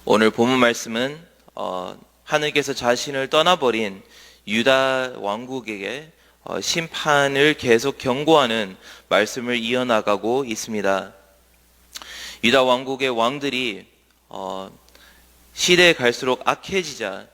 오늘 본문 말씀은 하느님께서 자신을 떠나버린 유다 왕국에게 심판을 계속 경고하는 말씀을 이어나가고 있습니다. 유다 왕국의 왕들이 시대에 갈수록 악해지자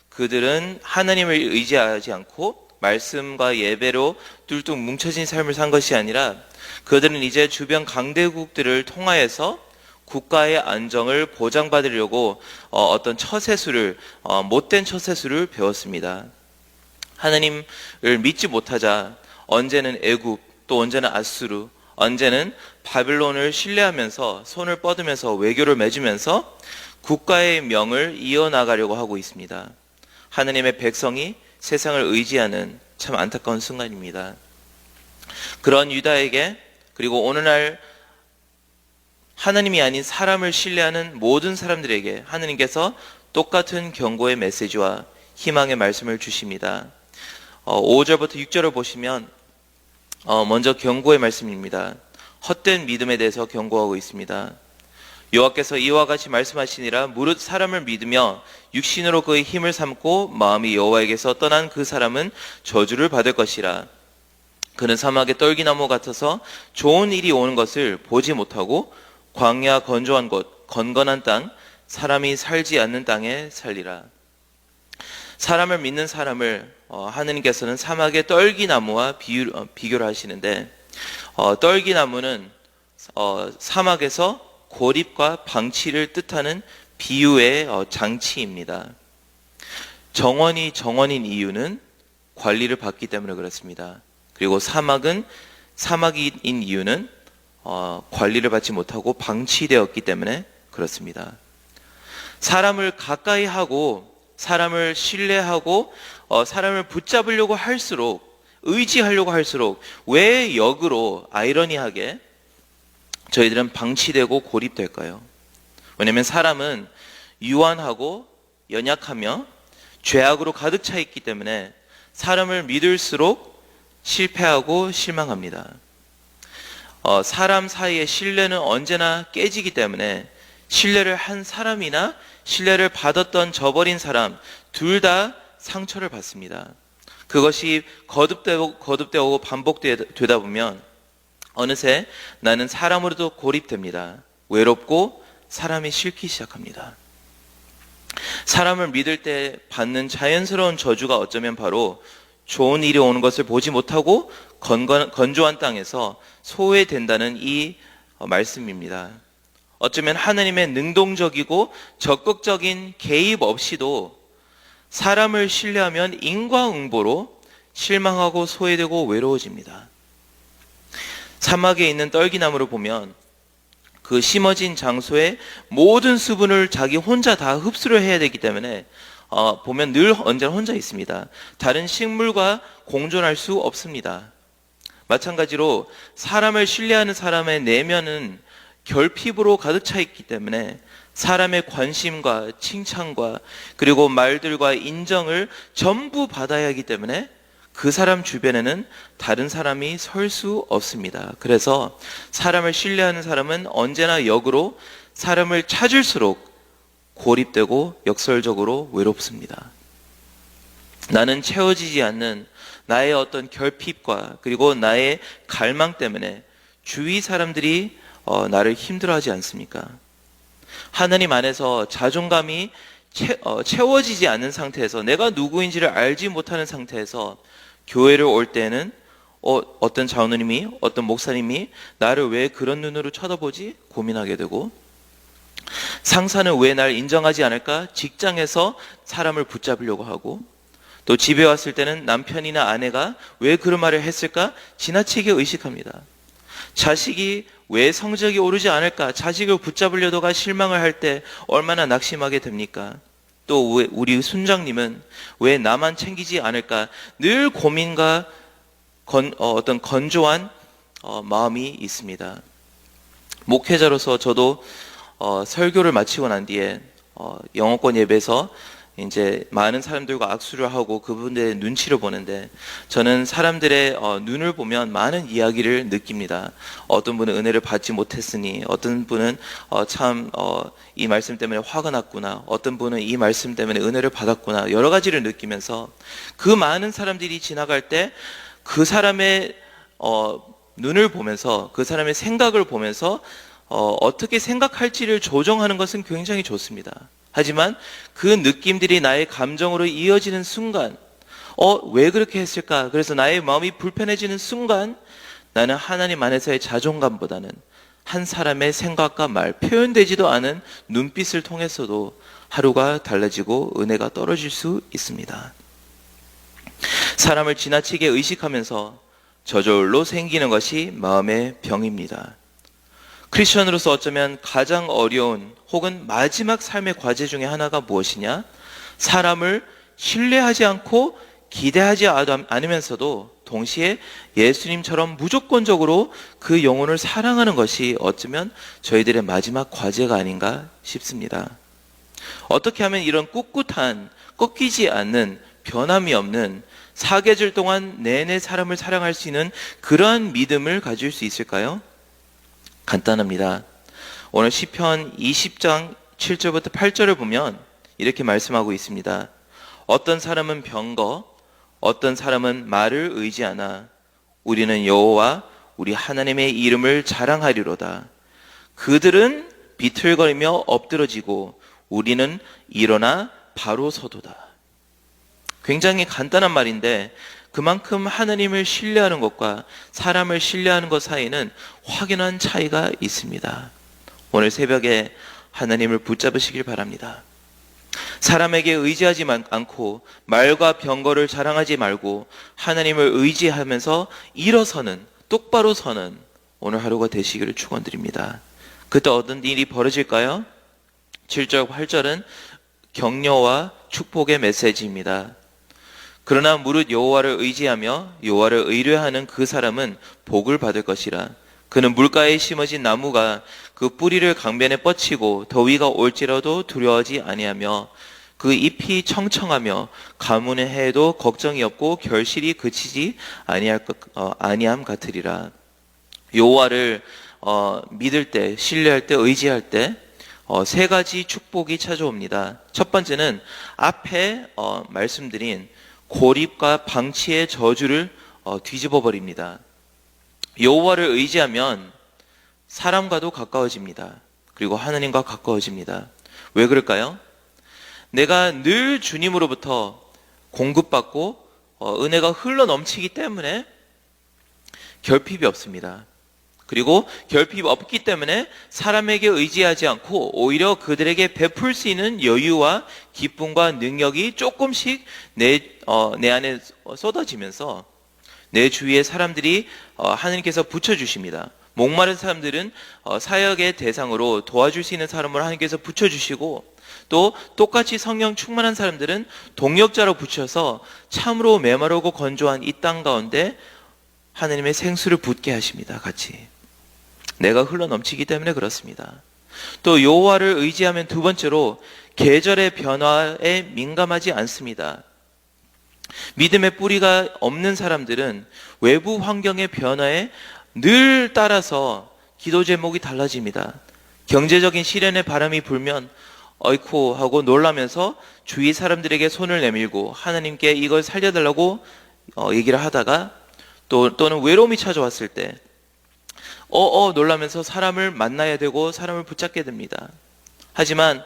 그들은 하나님을 의지하지 않고 말씀과 예배로 뚫뚝 뭉쳐진 삶을 산 것이 아니라 그들은 이제 주변 강대국들을 통하여서 국가의 안정을 보장받으려고 어떤 처세술을 못된 처세술을 배웠습니다. 하나님을 믿지 못하자 언제는 애굽, 또 언제는 아수르, 언제는 바빌론을 신뢰하면서 손을 뻗으면서 외교를 맺으면서 국가의 명을 이어나가려고 하고 있습니다. 하나님의 백성이 세상을 의지하는 참 안타까운 순간입니다. 그런 유다에게, 그리고 오늘날 하나님이 아닌 사람을 신뢰하는 모든 사람들에게 하나님께서 똑같은 경고의 메시지와 희망의 말씀을 주십니다. 5절부터 6절을 보시면 먼저 경고의 말씀입니다. 헛된 믿음에 대해서 경고하고 있습니다. 여호와께서 이와 같이 말씀하시니라. 무릇 사람을 믿으며 육신으로 그의 힘을 삼고 마음이 여호와에게서 떠난 그 사람은 저주를 받을 것이라. 그는 사막의 떨기나무 같아서 좋은 일이 오는 것을 보지 못하고 광야 건조한 곳, 건건한 땅, 사람이 살지 않는 땅에 살리라. 사람을 믿는 사람을 하느님께서는 사막의 떨기나무와 비교를 하시는데, 떨기나무는 사막에서 고립과 방치를 뜻하는 비유의 장치입니다. 정원인 이유는 관리를 받기 때문에 그렇습니다. 그리고 사막인 이유는 관리를 받지 못하고 방치되었기 때문에 그렇습니다. 사람을 가까이 하고 사람을 신뢰하고 사람을 붙잡으려고 할수록, 의지하려고 할수록 왜 역으로 아이러니하게 저희들은 방치되고 고립될까요? 왜냐하면 사람은 유한하고 연약하며 죄악으로 가득 차 있기 때문에 사람을 믿을수록 실패하고 실망합니다. 사람 사이의 신뢰는 언제나 깨지기 때문에 신뢰를 한 사람이나 신뢰를 받았던 저버린 사람 둘 다 상처를 받습니다. 그것이 거듭되고 반복되다 보면 어느새 나는 사람으로도 고립됩니다. 외롭고 사람이 싫기 시작합니다. 사람을 믿을 때 받는 자연스러운 저주가 어쩌면 바로 좋은 일이 오는 것을 보지 못하고 건조한 땅에서 소외된다는 이 말씀입니다. 어쩌면 하나님의 능동적이고 적극적인 개입 없이도 사람을 신뢰하면 인과응보로 실망하고 소외되고 외로워집니다. 사막에 있는 떨기나무를 보면 그 심어진 장소에 모든 수분을 자기 혼자 다 흡수를 해야 되기 때문에 보면 늘 언제나 혼자 있습니다. 다른 식물과 공존할 수 없습니다. 마찬가지로 사람을 신뢰하는 사람의 내면은 결핍으로 가득 차 있기 때문에 사람의 관심과 칭찬과 그리고 말들과 인정을 전부 받아야 하기 때문에 그 사람 주변에는 다른 사람이 설 수 없습니다. 그래서 사람을 신뢰하는 사람은 언제나 역으로 사람을 찾을수록 고립되고 역설적으로 외롭습니다. 나는 채워지지 않는 나의 어떤 결핍과 그리고 나의 갈망 때문에 주위 사람들이 나를 힘들어하지 않습니까? 하나님 안에서 자존감이 채워지지 않는 상태에서, 내가 누구인지를 알지 못하는 상태에서 교회를 올 때는 어떤 장로님이, 어떤 목사님이 나를 왜 그런 눈으로 쳐다보지? 고민하게 되고, 상사는 왜 날 인정하지 않을까? 직장에서 사람을 붙잡으려고 하고, 또 집에 왔을 때는 남편이나 아내가 왜 그런 말을 했을까? 지나치게 의식합니다. 자식이 왜 성적이 오르지 않을까? 자식을 붙잡으려다가 실망을 할 때 얼마나 낙심하게 됩니까? 또 우리 순장님은 왜 나만 챙기지 않을까? 늘 고민과 어떤 건조한 마음이 있습니다. 목회자로서 저도 설교를 마치고 난 뒤에 영어권 예배에서 이제 많은 사람들과 악수를 하고 그분들의 눈치를 보는데, 저는 사람들의 눈을 보면 많은 이야기를 느낍니다. 어떤 분은 은혜를 받지 못했으니, 어떤 분은 참 이 말씀 때문에 화가 났구나, 어떤 분은 이 말씀 때문에 은혜를 받았구나, 여러 가지를 느끼면서 그 많은 사람들이 지나갈 때 그 사람의 눈을 보면서, 그 사람의 생각을 보면서 어떻게 생각할지를 조정하는 것은 굉장히 좋습니다. 하지만 그 느낌들이 나의 감정으로 이어지는 순간, 왜 그렇게 했을까? 그래서 나의 마음이 불편해지는 순간, 나는 하나님 안에서의 자존감보다는 한 사람의 생각과 말, 표현되지도 않은 눈빛을 통해서도 하루가 달라지고 은혜가 떨어질 수 있습니다. 사람을 지나치게 의식하면서 저절로 생기는 것이 마음의 병입니다. 크리스천으로서 어쩌면 가장 어려운 혹은 마지막 삶의 과제 중에 하나가 무엇이냐? 사람을 신뢰하지 않고 기대하지 않으면서도 동시에 예수님처럼 무조건적으로 그 영혼을 사랑하는 것이 어쩌면 저희들의 마지막 과제가 아닌가 싶습니다. 어떻게 하면 이런 꿋꿋한, 꺾이지 않는, 변함이 없는 사계절 동안 내내 사람을 사랑할 수 있는 그러한 믿음을 가질 수 있을까요? 간단합니다. 오늘 시편 20장 7절부터 8절을 보면 이렇게 말씀하고 있습니다. 어떤 사람은 병거, 어떤 사람은 말을 의지하나 우리는 여호와 우리 하나님의 이름을 자랑하리로다. 그들은 비틀거리며 엎드러지고 우리는 일어나 바로 서도다. 굉장히 간단한 말인데 그만큼 하나님을 신뢰하는 것과 사람을 신뢰하는 것 사이는 확연한 차이가 있습니다. 오늘 새벽에 하나님을 붙잡으시길 바랍니다. 사람에게 의지하지 않고 말과 병거를 자랑하지 말고 하나님을 의지하면서 일어서는, 똑바로 서는 오늘 하루가 되시기를 축원드립니다. 그때 어떤 일이 벌어질까요? 7절, 8절은 격려와 축복의 메시지입니다. 그러나 무릇 여호와를 의지하며 여호와를 의뢰하는 그 사람은 복을 받을 것이라. 그는 물가에 심어진 나무가 그 뿌리를 강변에 뻗치고 더위가 올지라도 두려워하지 아니하며 그 잎이 청청하며 가뭄의 해에도 걱정이 없고 결실이 그치지 아니함 같으리라. 여호와를 믿을 때, 신뢰할 때, 의지할 때 세 가지 축복이 찾아옵니다. 첫 번째는 앞에 말씀드린 고립과 방치의 저주를 뒤집어 버립니다. 여호와를 의지하면 사람과도 가까워집니다. 그리고 하나님과 가까워집니다. 왜 그럴까요? 내가 늘 주님으로부터 공급받고 은혜가 흘러 넘치기 때문에 결핍이 없습니다. 그리고 결핍이 없기 때문에 사람에게 의지하지 않고 오히려 그들에게 베풀 수 있는 여유와 기쁨과 능력이 조금씩 내 안에 쏟아지면서 내 주위의 사람들이 하나님께서 붙여주십니다. 목마른 사람들은 사역의 대상으로 도와줄 수 있는 사람을 하나님께서 붙여주시고, 또 똑같이 성령 충만한 사람들은 동역자로 붙여서 참으로 메마르고 건조한 이 땅 가운데 하나님의 생수를 붓게 하십니다. 같이. 내가 흘러 넘치기 때문에 그렇습니다. 또 여호와를 의지하면 두 번째로 계절의 변화에 민감하지 않습니다. 믿음의 뿌리가 없는 사람들은 외부 환경의 변화에 늘 따라서 기도 제목이 달라집니다. 경제적인 시련의 바람이 불면 어이쿠 하고 놀라면서 주위 사람들에게 손을 내밀고 하나님께 이걸 살려달라고 얘기를 하다가 또는 외로움이 찾아왔을 때 놀라면서 사람을 만나야 되고 사람을 붙잡게 됩니다. 하지만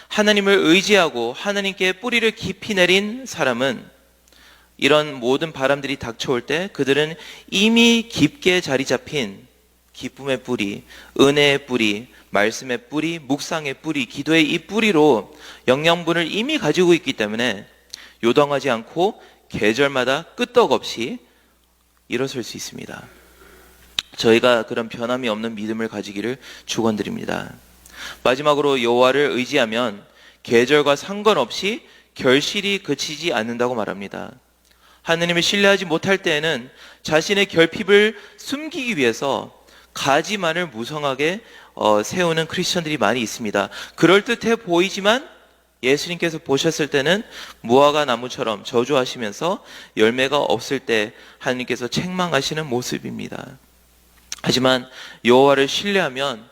하나님을 의지하고 하나님께 뿌리를 깊이 내린 사람은 이런 모든 바람들이 닥쳐올 때 그들은 이미 깊게 자리 잡힌 기쁨의 뿌리, 은혜의 뿌리, 말씀의 뿌리, 묵상의 뿌리, 기도의 이 뿌리로 영양분을 이미 가지고 있기 때문에 요동하지 않고 계절마다 끄떡없이 일어설 수 있습니다. 저희가 그런 변함이 없는 믿음을 가지기를 축원드립니다. 마지막으로 여호와를 의지하면 계절과 상관없이 결실이 그치지 않는다고 말합니다. 하나님을 신뢰하지 못할 때에는 자신의 결핍을 숨기기 위해서 가지만을 무성하게 세우는 크리스천들이 많이 있습니다. 그럴듯해 보이지만 예수님께서 보셨을 때는 무화과 나무처럼 저주하시면서 열매가 없을 때 하나님께서 책망하시는 모습입니다. 하지만 여호와를 신뢰하면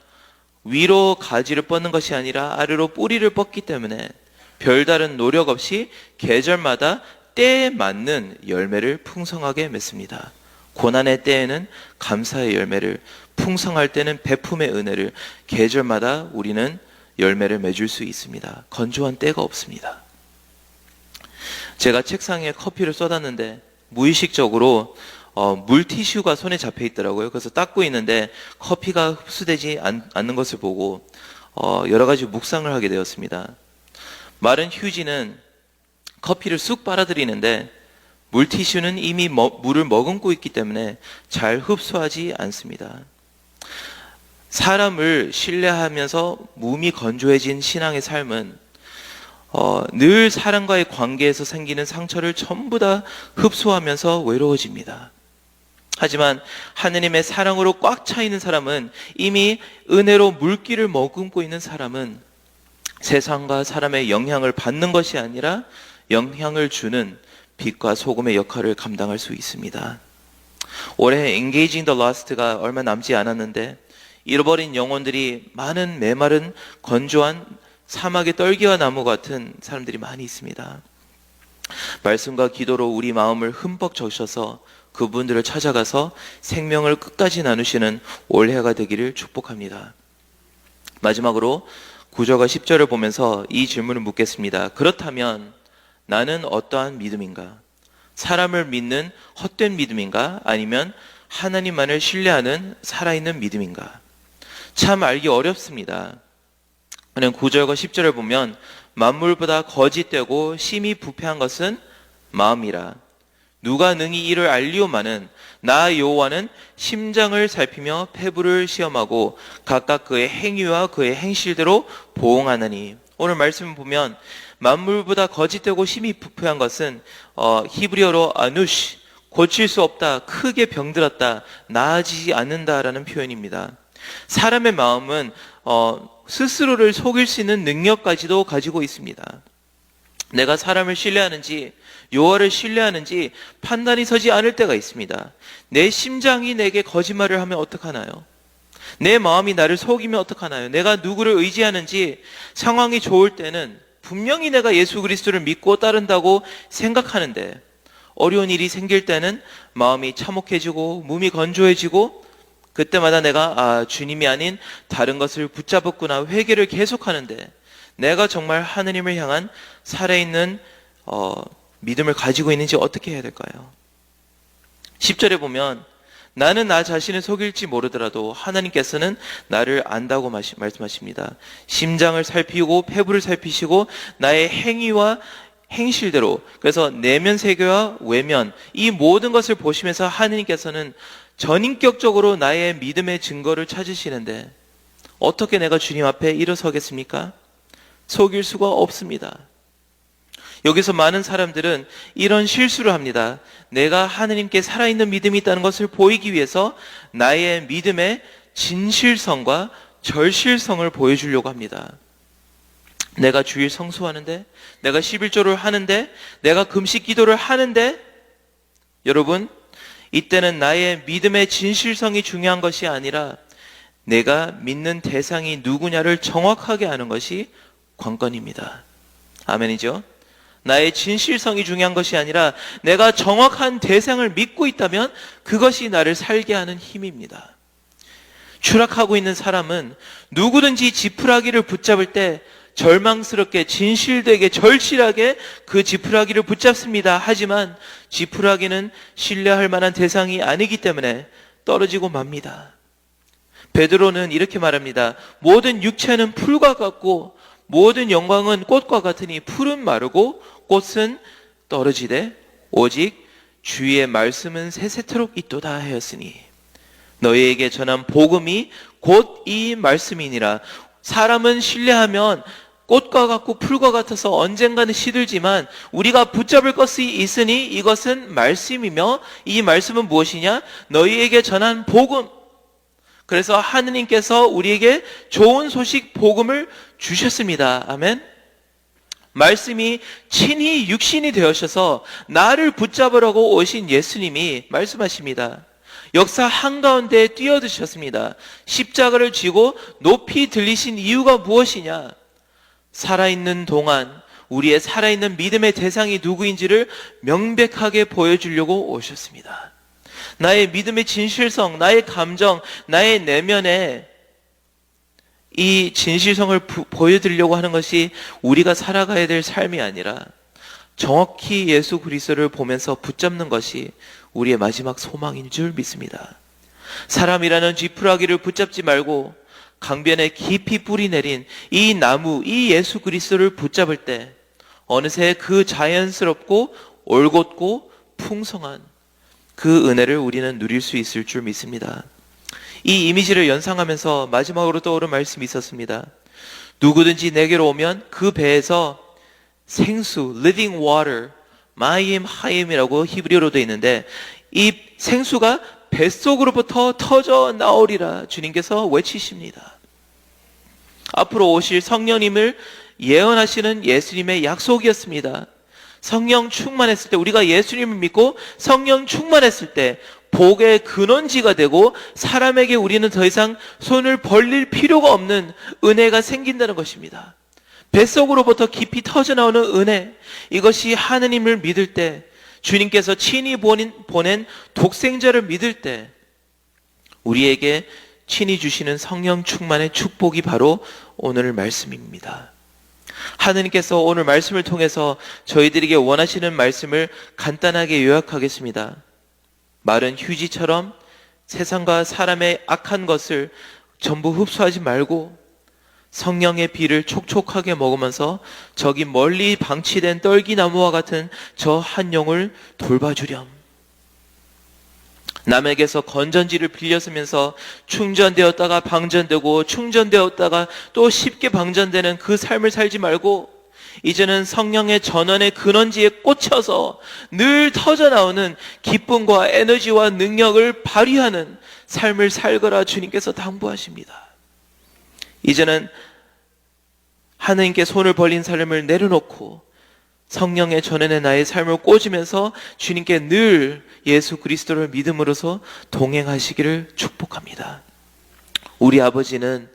위로 가지를 뻗는 것이 아니라 아래로 뿌리를 뻗기 때문에 별다른 노력 없이 계절마다 때에 맞는 열매를 풍성하게 맺습니다. 고난의 때에는 감사의 열매를, 풍성할 때는 베품의 은혜를, 계절마다 우리는 열매를 맺을 수 있습니다. 건조한 때가 없습니다. 제가 책상에 커피를 쏟았는데 무의식적으로 물티슈가 손에 잡혀 있더라고요. 그래서 닦고 있는데 커피가 흡수되지 않는 것을 보고 여러 가지 묵상을 하게 되었습니다. 마른 휴지는 커피를 쑥 빨아들이는데 물티슈는 이미 물을 머금고 있기 때문에 잘 흡수하지 않습니다. 사람을 신뢰하면서 몸이 건조해진 신앙의 삶은 늘 사람과의 관계에서 생기는 상처를 전부 다 흡수하면서 외로워집니다. 하지만 하느님의 사랑으로 꽉 차 있는 사람은, 이미 은혜로 물기를 머금고 있는 사람은 세상과 사람의 영향을 받는 것이 아니라 영향을 주는 빛과 소금의 역할을 감당할 수 있습니다. 올해 Engaging the Lost가 얼마 남지 않았는데 잃어버린 영혼들이 많은 메마른 건조한 사막의 떨기와 나무 같은 사람들이 많이 있습니다. 말씀과 기도로 우리 마음을 흠뻑 적셔서 그분들을 찾아가서 생명을 끝까지 나누시는 올해가 되기를 축복합니다. 마지막으로 9절과 10절을 보면서 이 질문을 묻겠습니다. 그렇다면 나는 어떠한 믿음인가? 사람을 믿는 헛된 믿음인가? 아니면 하나님만을 신뢰하는 살아있는 믿음인가? 참 알기 어렵습니다. 9절과 10절을 보면 만물보다 거짓되고 심히 부패한 것은 마음이라. 누가 능히 이를 알리오마는 나 여호와는 심장을 살피며 폐부를 시험하고 각각 그의 행위와 그의 행실대로 보응하나니. 오늘 말씀을 보면 만물보다 거짓되고 심히 부패한 것은 히브리어로 아누시, 고칠 수 없다, 크게 병들었다, 나아지지 않는다라는 표현입니다. 사람의 마음은 스스로를 속일 수 있는 능력까지도 가지고 있습니다. 내가 사람을 신뢰하는지 여호와를 신뢰하는지 판단이 서지 않을 때가 있습니다. 내 심장이 내게 거짓말을 하면 어떡하나요? 내 마음이 나를 속이면 어떡하나요? 내가 누구를 의지하는지 상황이 좋을 때는 분명히 내가 예수 그리스도를 믿고 따른다고 생각하는데 어려운 일이 생길 때는 마음이 참혹해지고 몸이 건조해지고 그때마다 내가 주님이 아닌 다른 것을 붙잡았구나 회개를 계속하는데 내가 정말 하느님을 향한 살아있는 믿음을 가지고 있는지 어떻게 해야 될까요? 10절에 보면 나는 나 자신을 속일지 모르더라도 하나님께서는 나를 안다고 말씀하십니다. 심장을 살피고 폐부를 살피시고 나의 행위와 행실대로, 그래서 내면 세계와 외면 이 모든 것을 보시면서 하나님께서는 전인격적으로 나의 믿음의 증거를 찾으시는데 어떻게 내가 주님 앞에 일어서겠습니까? 속일 수가 없습니다. 여기서 많은 사람들은 이런 실수를 합니다. 내가 하느님께 살아있는 믿음이 있다는 것을 보이기 위해서 나의 믿음의 진실성과 절실성을 보여주려고 합니다. 내가 주일 성수하는데, 내가 11조를 하는데, 내가 금식 기도를 하는데, 여러분, 이때는 나의 믿음의 진실성이 중요한 것이 아니라 내가 믿는 대상이 누구냐를 정확하게 아는 것이 관건입니다. 아멘이죠? 나의 진실성이 중요한 것이 아니라 내가 정확한 대상을 믿고 있다면 그것이 나를 살게 하는 힘입니다. 추락하고 있는 사람은 누구든지 지푸라기를 붙잡을 때 절망스럽게 진실되게 절실하게 그 지푸라기를 붙잡습니다. 하지만 지푸라기는 신뢰할 만한 대상이 아니기 때문에 떨어지고 맙니다. 베드로는 이렇게 말합니다. 모든 육체는 풀과 같고 모든 영광은 꽃과 같으니 풀은 마르고 꽃은 떨어지되 오직 주의 말씀은 세세토록 있도다 하였으니 너희에게 전한 복음이 곧 이 말씀이니라. 사람은 신뢰하면 꽃과 같고 풀과 같아서 언젠가는 시들지만 우리가 붙잡을 것이 있으니 이것은 말씀이며 이 말씀은 무엇이냐? 너희에게 전한 복음. 그래서 하느님께서 우리에게 좋은 소식 복음을 주셨습니다. 아멘. 말씀이 친히 육신이 되어셔서 나를 붙잡으라고 오신 예수님이 말씀하십니다. 역사 한가운데 뛰어드셨습니다. 십자가를 쥐고 높이 들리신 이유가 무엇이냐? 살아있는 동안 우리의 살아있는 믿음의 대상이 누구인지를 명백하게 보여주려고 오셨습니다. 나의 믿음의 진실성, 나의 감정, 나의 내면에 이 진실성을 보여드리려고 하는 것이 우리가 살아가야 될 삶이 아니라 정확히 예수 그리스도를 보면서 붙잡는 것이 우리의 마지막 소망인 줄 믿습니다. 사람이라는 쥐푸라기를 붙잡지 말고 강변에 깊이 뿌리 내린 이 나무, 이 예수 그리스도를 붙잡을 때 어느새 그 자연스럽고 올곧고 풍성한 그 은혜를 우리는 누릴 수 있을 줄 믿습니다. 이 이미지를 연상하면서 마지막으로 떠오른 말씀이 있었습니다. 누구든지 내게로 오면 그 배에서 생수, living water, 마임 하임이라고 히브리어로 되어 있는데 이 생수가 뱃속으로부터 터져 나오리라 주님께서 외치십니다. 앞으로 오실 성령님을 예언하시는 예수님의 약속이었습니다. 성령 충만했을 때, 우리가 예수님을 믿고 성령 충만했을 때 복의 근원지가 되고 사람에게 우리는 더 이상 손을 벌릴 필요가 없는 은혜가 생긴다는 것입니다. 뱃속으로부터 깊이 터져나오는 은혜, 이것이 하느님을 믿을 때, 주님께서 친히 보낸 독생자를 믿을 때 우리에게 친히 주시는 성령 충만의 축복이 바로 오늘 말씀입니다. 하느님께서 오늘 말씀을 통해서 저희들에게 원하시는 말씀을 간단하게 요약하겠습니다. 마른 휴지처럼 세상과 사람의 악한 것을 전부 흡수하지 말고 성령의 비를 촉촉하게 먹으면서 저기 멀리 방치된 떨기나무와 같은 저 한 영을 돌봐주렴. 남에게서 건전지를 빌려 쓰면서 충전되었다가 방전되고 충전되었다가 또 쉽게 방전되는 그 삶을 살지 말고 이제는 성령의 전원의 근원지에 꽂혀서 늘 터져나오는 기쁨과 에너지와 능력을 발휘하는 삶을 살거라 주님께서 당부하십니다. 이제는 하느님께 손을 벌린 삶을 내려놓고 성령의 전원에 나의 삶을 꽂으면서 주님께 늘 예수 그리스도를 믿음으로써 동행하시기를 축복합니다. 우리 아버지는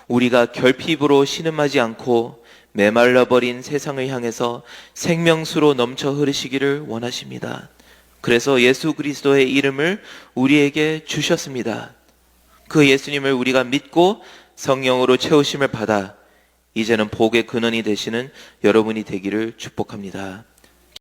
우리가 결핍으로 신음하지 않고 메말라버린 세상을 향해서 생명수로 넘쳐 흐르시기를 원하십니다. 그래서 예수 그리스도의 이름을 우리에게 주셨습니다. 그 예수님을 우리가 믿고 성령으로 채우심을 받아 이제는 복의 근원이 되시는 여러분이 되기를 축복합니다.